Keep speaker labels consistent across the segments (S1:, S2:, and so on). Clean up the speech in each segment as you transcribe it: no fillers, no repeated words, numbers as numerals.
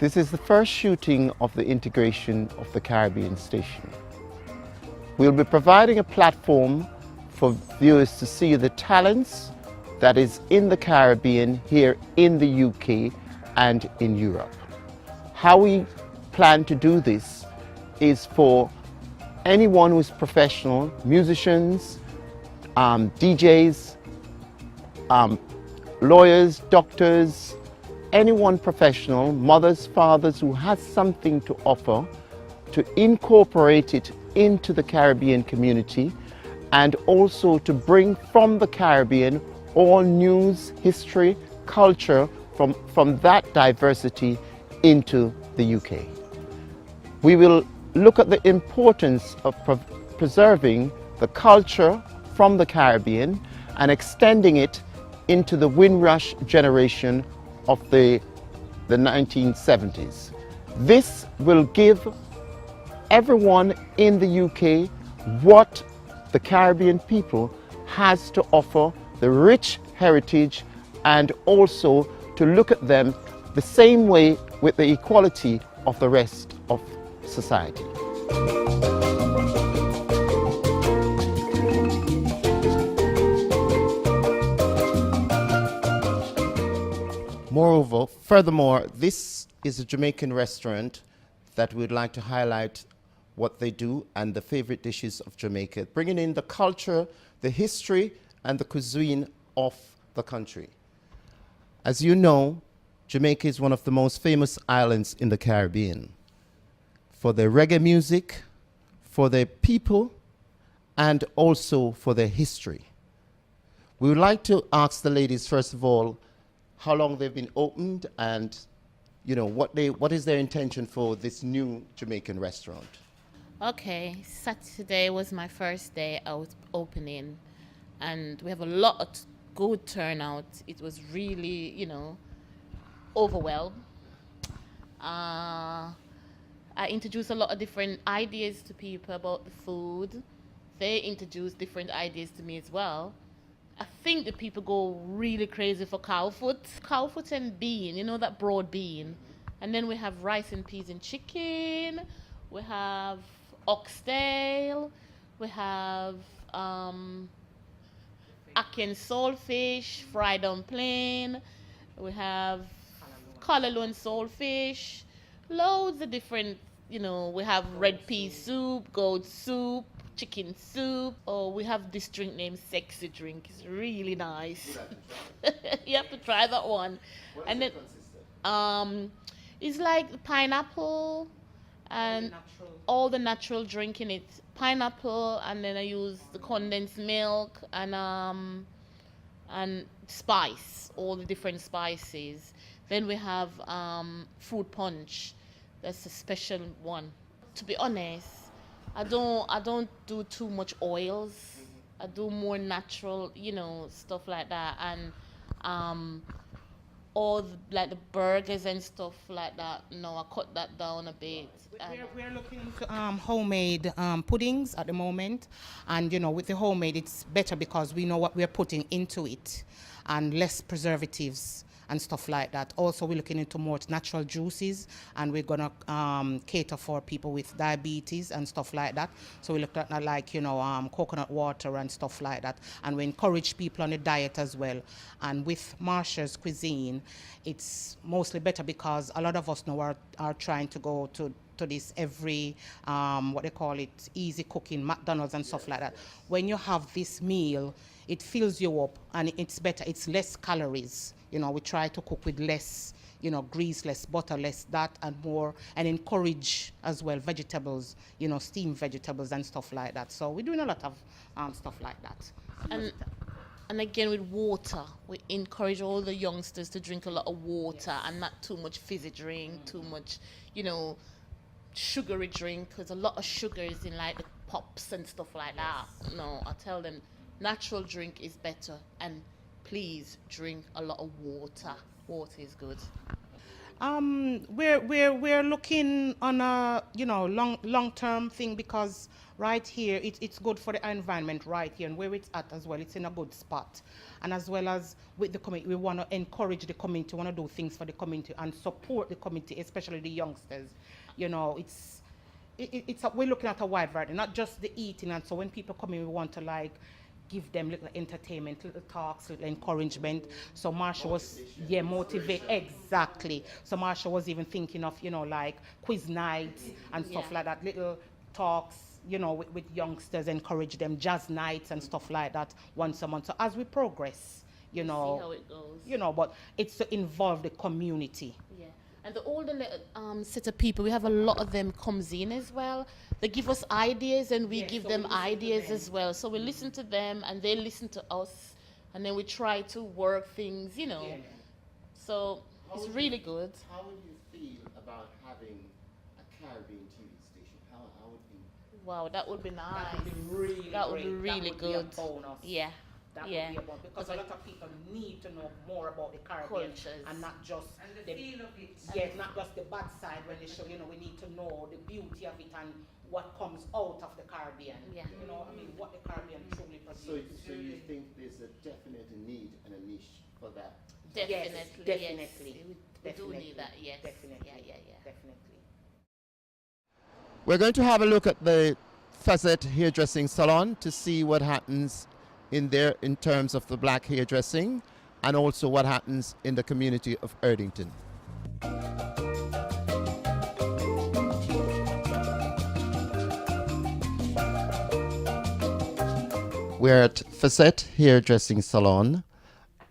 S1: This is the first shooting of the integration of the Caribbean station. We'll be providing a platform for viewers to see the talents that is in the Caribbean here in the UK and in Europe. How we plan to do this is for anyone who is professional, musicians, DJs, lawyers, doctors, anyone professional, mothers, fathers who has something to offer, to incorporate it into the Caribbean community, and also to bring from the Caribbean all news, history, culture from that diversity into the UK. We will look at the importance of preserving the culture from the Caribbean and extending it into the Windrush generation of the 1970s. This will give everyone in the UK what the Caribbean people has to offer, the rich heritage, and also to look at them the same way with the equality of the rest of society. Moreover, furthermore, this is a Jamaican restaurant that we'd like to highlight what they do and the favorite dishes of Jamaica, bringing in the culture, the history, and the cuisine of the country. As you know, Jamaica is one of the most famous islands in the Caribbean for their reggae music, for their people, and also for their history. We would like to ask the ladies, first of all, how long they've been opened and what is their intention for this new Jamaican restaurant.
S2: Okay, Saturday was my first day out opening, and we have a lot of good turnout. It was really, overwhelmed. I introduced a lot of different ideas to people about the food. They introduced different ideas to me as well. I think the people go really crazy for cow foot and bean, that broad bean. And then we have rice and peas and chicken. We have oxtail. We have ackee and saltfish, fried dumpling. We have callaloo and saltfish. Loads of different, we have red pea soup, goat soup, chicken soup. Oh, we have this drink named Sexy Drink. It's really nice. You have to try that one. And then it's like pineapple and all the natural drink in it. Pineapple, and then I use the condensed milk and spice, all the different spices. Then we have fruit punch. That's a special one. To be honest, I don't do too much oils. I do more natural, stuff like that, and all the burgers and stuff like that. No, I cut that down a bit.
S3: We're looking into homemade puddings at the moment, and with the homemade, it's better because we know what we're putting into it, and less preservatives and stuff like that. Also, we're looking into more natural juices, and we're gonna cater for people with diabetes and stuff like that. So we look at coconut water and stuff like that, and we encourage people on a diet as well. And with Marsha's cuisine, it's mostly better because a lot of us now are trying to go to this every easy cooking, McDonald's and stuff like that. When you have this meal, it fills you up and it's better. It's less calories. We try to cook with less, grease, less butter, less that and more, and encourage as well vegetables, steamed vegetables and stuff like that. So we're doing a lot of stuff like that.
S2: And again, with water, we encourage all the youngsters to drink a lot of water and not too much fizzy drink, too much, sugary drink, because a lot of sugar is in like the pops and stuff like that. No, I tell them natural drink is better, and please drink a lot of water. Water is good.
S3: We're looking on a long term thing, because right here it's good for the environment right here, and where it's at as well, it's in a good spot. And as well as with the community, we want to encourage the community, want to do things for the community and support the community, especially the youngsters. We're looking at a wide variety, not just the eating. And so when people come in, we want to like give them little entertainment, little talks, little encouragement. So Marsha was, motivate, exactly. So Marsha was even thinking of, like quiz nights and stuff like that, little talks, with youngsters, encourage them, jazz nights and stuff like that once a month. So as we progress,
S2: See how it goes.
S3: but it's to involve the community.
S2: Yeah. And the older set of people, we have a lot of them comes in as well. They give us ideas and we give them ideas as well. So we listen to them and they listen to us, and then we try to work things, So it's really good.
S1: How would you feel about having a Caribbean TV station? How would you?
S2: Wow, that would be nice.
S3: That would be
S2: really
S3: that would be a
S2: good.
S3: bonus.
S2: Yeah.
S3: That
S2: Yeah.
S3: would be a bonus, because a lot of people need to know more about the Caribbean
S2: Cultures.
S3: and not just
S4: the feel of it.
S3: Yes, not just the bad side when they show. We need to know the beauty of it and what comes out of the Caribbean.
S2: Yeah.
S3: What the Caribbean truly
S1: So
S3: produces.
S1: you think there's a definite need and a niche for that?
S2: Definitely.
S3: definitely.
S2: Yes. We do
S3: Definitely.
S2: need that, yes.
S3: Definitely.
S2: Yeah.
S3: Definitely.
S1: We're going to have a look at the Facet Hairdressing Salon to see what happens in there in terms of the black hairdressing, and also what happens in the community of Erdington. We're at Facet Hairdressing Salon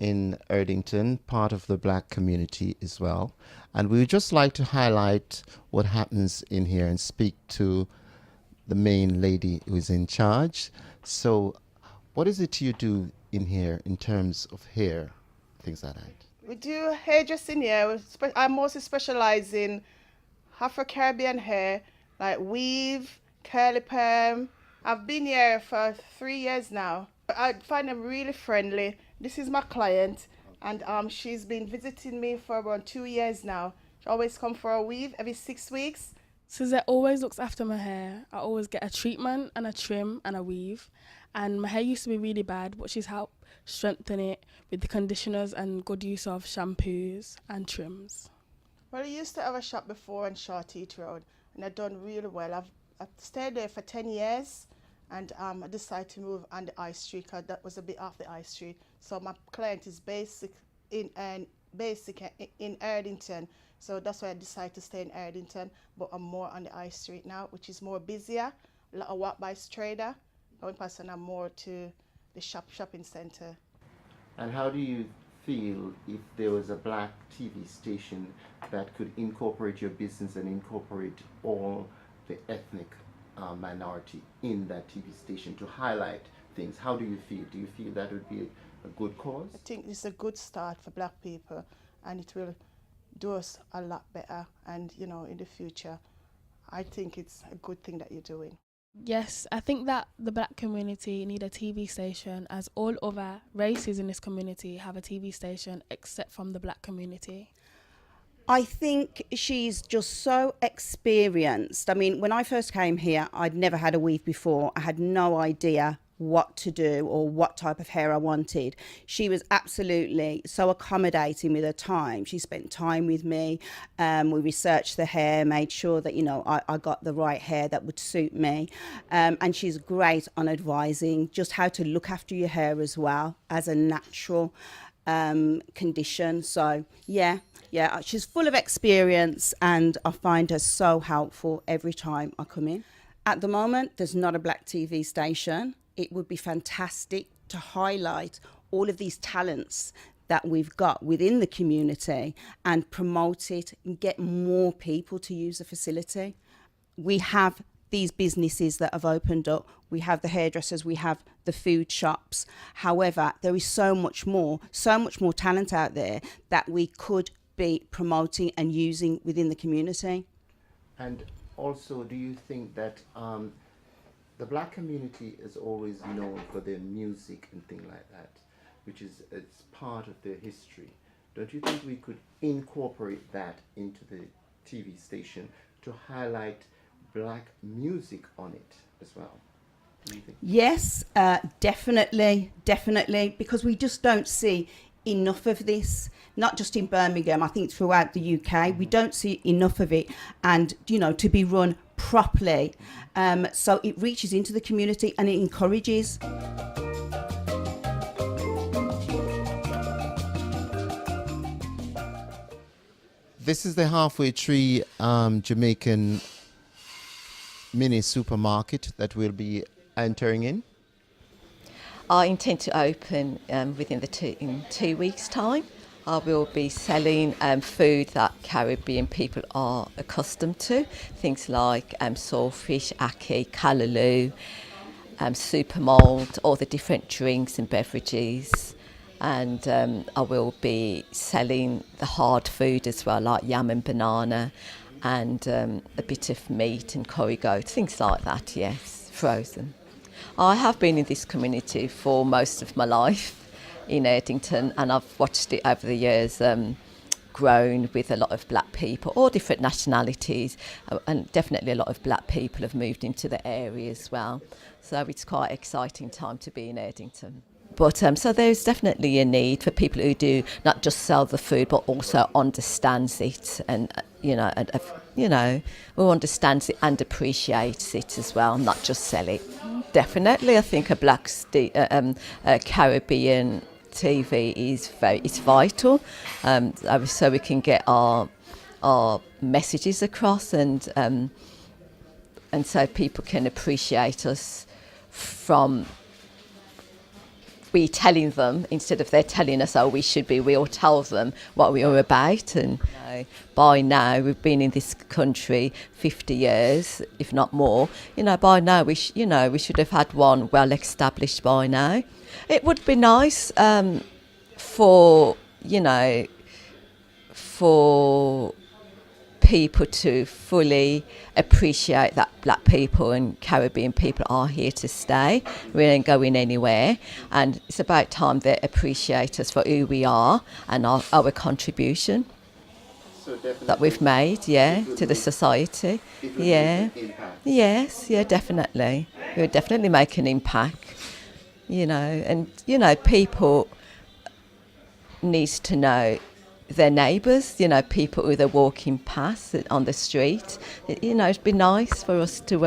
S1: in Erdington, part of the black community as well. And we would just like to highlight what happens in here and speak to the main lady who is in charge. So what is it you do in here in terms of hair, things like that?
S5: We do hairdressing here. I mostly specialize in Afro-Caribbean hair, like weave, curly perm. I've been here for 3 years now. I find them really friendly. This is my client, and she's been visiting me for around 2 years now. She always come for a weave every 6 weeks.
S6: Suzette always looks after my hair. I always get a treatment and a trim and a weave. And my hair used to be really bad, but she's helped strengthen it with the conditioners and good use of shampoos and trims.
S5: Well, I used to have a shop before on Short Heath Road, and I've done really well. I've stayed there for 10 years, and I decided to move on the High Street, because that was a bit off the High Street. So my client is basic in Erdington. So that's why I decided to stay in Erdington, but I'm more on the High Street now, which is more busier. A lot of walk by trader. Going past, and I'm more to the shopping center.
S1: And how do you feel if there was a black TV station that could incorporate your business and incorporate all the ethnic minority in that TV station to highlight things? How do you feel? Do you feel that would be a good cause?
S5: I think it's a good start for black people, and it will do us a lot better. And in the future, I think it's a good thing that you're doing.
S6: Yes, I think that the black community need a TV station, as all other races in this community have a TV station except from the black community.
S7: I think she's just so experienced. I mean, when I first came here, I'd never had a weave before. I had no idea what to do or what type of hair I wanted. She was absolutely so accommodating with her time. She spent time with me. We researched the hair, made sure that, I got the right hair that would suit me. And she's great on advising just how to look after your hair as well as a natural condition. So, yeah, she's full of experience, and I find her so helpful every time I come in. At the moment, there's not a black TV station. It would be fantastic to highlight all of these talents that we've got within the community and promote it and get more people to use the facility. We have these businesses that have opened up. We have the hairdressers, we have the food shops. However, there is so much more talent out there that we could be promoting and using within the community.
S1: And also, do you think that the black community is always known for their music and things like that, which is it's part of their history? don't you think we could incorporate that into the TV station to highlight black music on it as well? Do you think?
S7: Yes, definitely, because we just don't see enough of this, not just in Birmingham, I think throughout the UK. We don't see enough of it, and, you know, to be run properly. So it reaches into the community and it encourages.
S1: This is the Halfway Tree Jamaican mini supermarket that we'll be entering in.
S4: I intend to open within in 2 weeks' time. I will be selling food that Caribbean people are accustomed to, things like saltfish, ackee, callaloo, super mould, all the different drinks and beverages. And I will be selling the hard food as well, like yam and banana, and a bit of meat and curry goat, things like that, yes, frozen. I have been in this community for most of my life in Erdington, and I've watched it over the years grown with a lot of black people, all different nationalities, and definitely a lot of black people have moved into the area as well. So it's quite an exciting time to be in Erdington. But so there's definitely a need for people who do not just sell the food, but also understands it, and who understands it and appreciates it as well, not just sell it. Definitely, I think a black Caribbean TV is vital, so we can get our messages across, and so people can appreciate us from we telling them instead of they're telling us, oh, we should be. We all tell them what we are about, and by now we've been in this country 50 years, if not more. By now we should have had one well established by now. It would be nice for people to fully appreciate that black people and Caribbean people are here to stay. We ain't going anywhere, and it's about time they appreciate us for who we are and our contribution that we've made, to the society. Yes, definitely. We would definitely make an impact, and people needs to know their neighbours, people who they're walking past on the street. It'd be nice for us to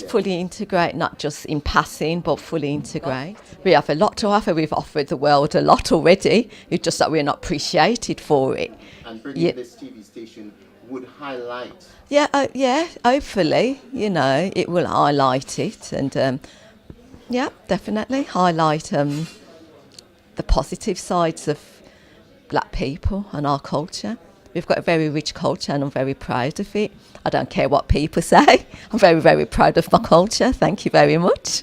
S4: fully integrate, not just in passing, but fully integrate. We have a lot to offer. We've offered the world a lot already. It's just that we're not appreciated for it.
S1: And bringing this TV station would highlight.
S4: Hopefully, it will highlight it, and definitely highlight the positive sides of black people and our culture. We've got a very rich culture, and I'm very proud of it. I don't care what people say. I'm very, very proud of my culture. Thank you very much.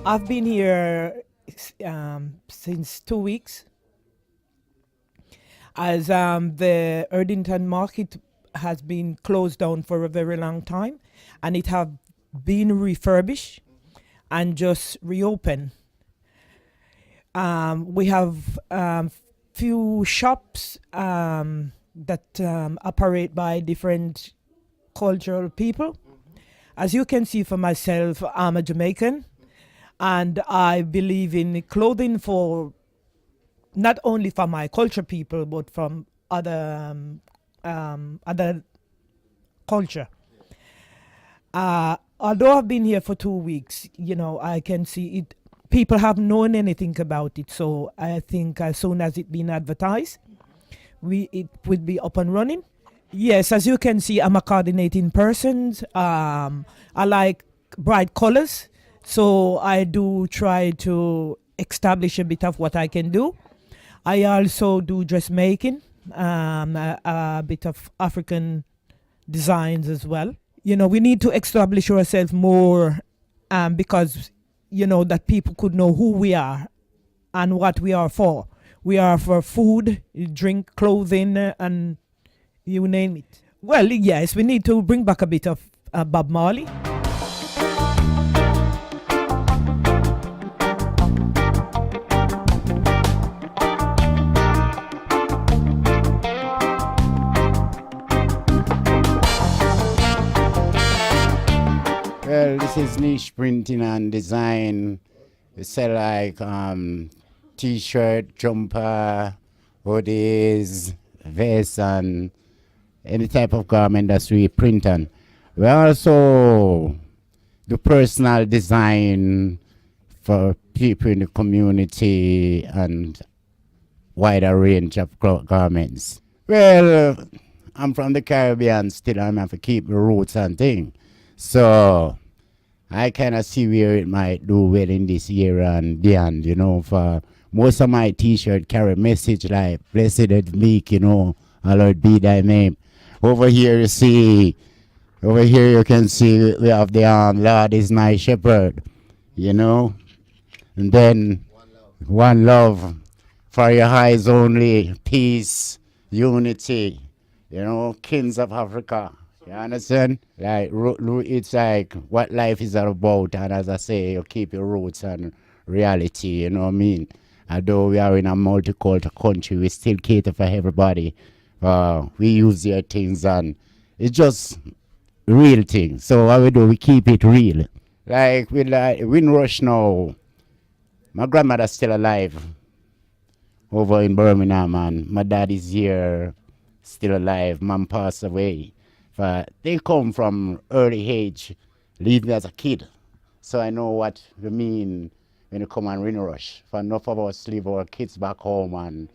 S8: I've been here since 2 weeks, as the Erdington market has been closed down for a very long time, and it have been refurbished and just reopened. We have few shops that operate by different cultural people. As you can see for myself, I'm a Jamaican, and I believe in clothing for not only for my culture people, but from other culture. Although I've been here for 2 weeks, I can see it. People have known anything about it, so I think as soon as it been advertised, it would be up and running. Yes, as you can see, I'm a coordinating person. I like bright colors. So I do try to establish a bit of what I can do. I also do dressmaking, a bit of African designs as well. We need to establish ourselves more because, that people could know who we are and what we are for. We are for food, drink, clothing, and you name it. Well, yes, we need to bring back a bit of Bob Marley.
S9: Well, this is niche printing and design. We sell like t-shirt, jumper, hoodies, vests, and any type of garment that we print on. We also do personal design for people in the community and wider range of garments. Well, I'm from the Caribbean still. I have to keep the roots and thing. So I kind of see where it might do well in this year and beyond, you know. For most of my t-shirt carry message like, blessed is meek, you know, hallowed be thy name. Over here you can see we have the Lord is my shepherd, you know. And then one love for your eyes only, peace, unity, you know, kings of Africa. You understand? Like, it's like what life is all about, and as I say, you keep your roots and reality, you know what I mean? Although we are in a multicultural country, we still cater for everybody. We use their things, and it's just real things. So what we do, we keep it real. Like, Windrush now, my grandmother's still alive over in Birmingham, and my dad is here, still alive. Mom passed away. But they come from early age, leave me as a kid. So I know what you mean when you come and Windrush. For enough of us leave our kids back home and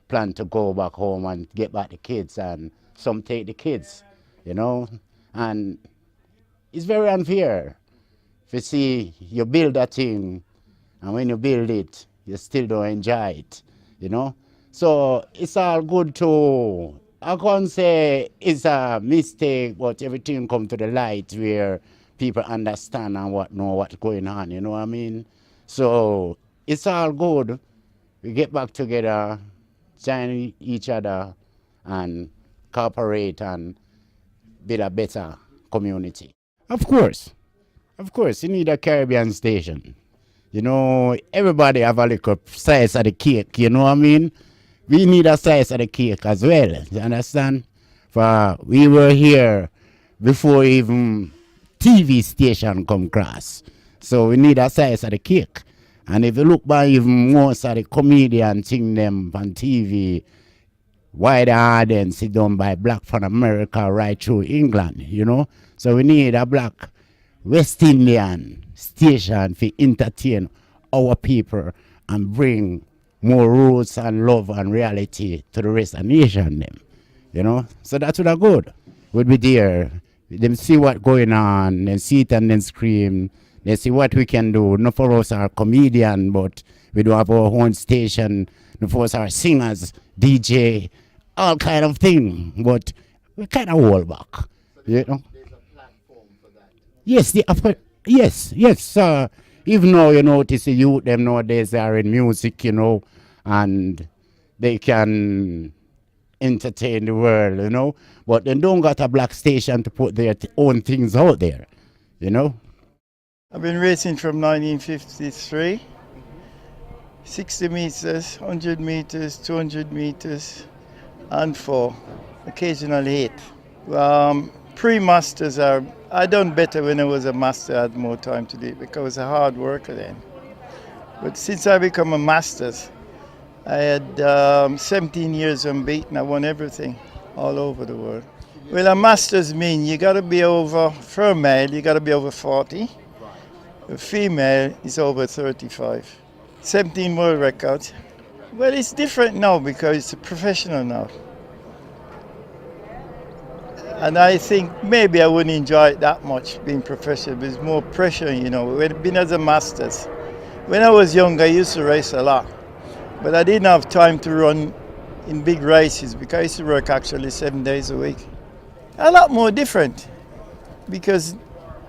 S9: plan to go back home and get back the kids, and some take the kids, you know. And it's very unfair. If you see, you build a thing, and when you build it, you still don't enjoy it, you know. So it's all good to, I can't say it's a mistake, but everything come to the light where people understand and know what's going on, you know what I mean? So it's all good. We get back together, join each other, and cooperate and build a better community. Of course, you need a Caribbean station. You know, everybody have a little slice of the cake, you know what I mean? We need a slice of the cake as well, you understand? For we were here before even TV station come across. So we need a slice of the cake. And if you look by even most of the comedian thing them on TV, wide audience is done by black from America right through England, you know? So we need a black West Indian station to entertain our people and bring more roots and love and reality to the rest of the nation, them, you know. So that's what I good. We'll be there. Them see what going on, then see it and then scream. They see what we can do. None of us are comedian, but we do have our own station. None of us are singers, DJ, all kind of thing. But we kind of hold back, you know.
S1: There's a platform for that.
S9: Yes, yes. Even though you notice the youth them nowadays they are in music, you know, and they can entertain the world, you know, but they don't got a black station to put their own things out there, you know.
S10: I've been racing from 1953, 60 meters, 100 meters, 200 meters, and 4, occasionally 8. Pre-masters I done better when I was a master. I had more time to do it because I was a hard worker then. But since I become a masters, I had 17 years unbeaten. I won everything all over the world. Well, a masters mean you got to be over, for a male, you got to be over 40. A female is over 35. 17 world records. Well, it's different now because it's a professional now. And I think maybe I wouldn't enjoy it that much being professional. There's more pressure, you know, being as a masters. When I was young, I used to race a lot. But I didn't have time to run in big races because I used to work actually 7 days a week. A lot more different because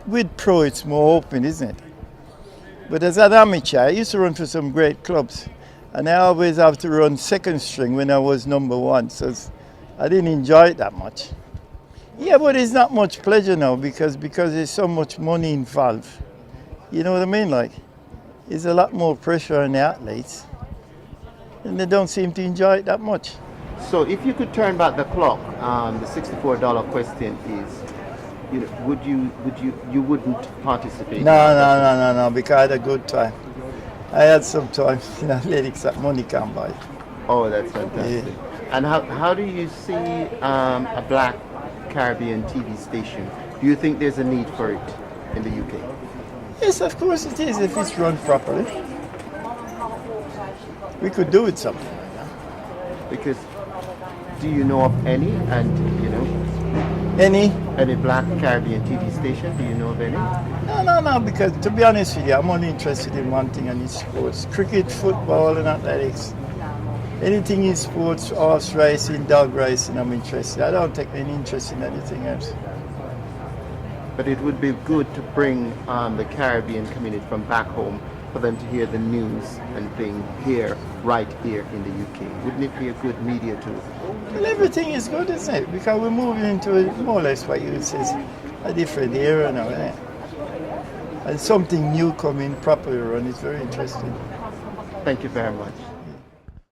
S10: with pro it's more open, isn't it? But as an amateur, I used to run for some great clubs. And I always have to run second string when I was number one, so I didn't enjoy it that much. Yeah, but it's not much pleasure now because there's so much money involved. You know what I mean? Like, there's a lot more pressure on the athletes, and they don't seem to enjoy it that much.
S1: So if you could turn back the clock, the $64 question is, you know, you wouldn't participate?
S10: No, because I had a good time. I had some time in athletics that money can't buy.
S1: Oh, that's fantastic. Yeah. And how do you see a Black Caribbean TV station? Do you think there's a need for it in the UK?
S10: Yes, of course it is, if it's run properly. We could do it something like that.
S1: Because do you know of any, and you know, any Black Caribbean TV station? Do you know of any?
S10: No, because to be honest with you, I'm only interested in one thing, and it's sports. Cricket, football and athletics. Anything in sports, horse racing, dog racing, I'm interested. I don't take any interest in anything else.
S1: But it would be good to bring the Caribbean community from back home for them to hear the news and thing here, right here in the UK. Wouldn't it be a good media tool?
S10: Well, everything is good, isn't it? Because we're moving into more or less what you would say is a different era now, isn't it? And something new coming, properly run, is very interesting.
S1: Thank you very much.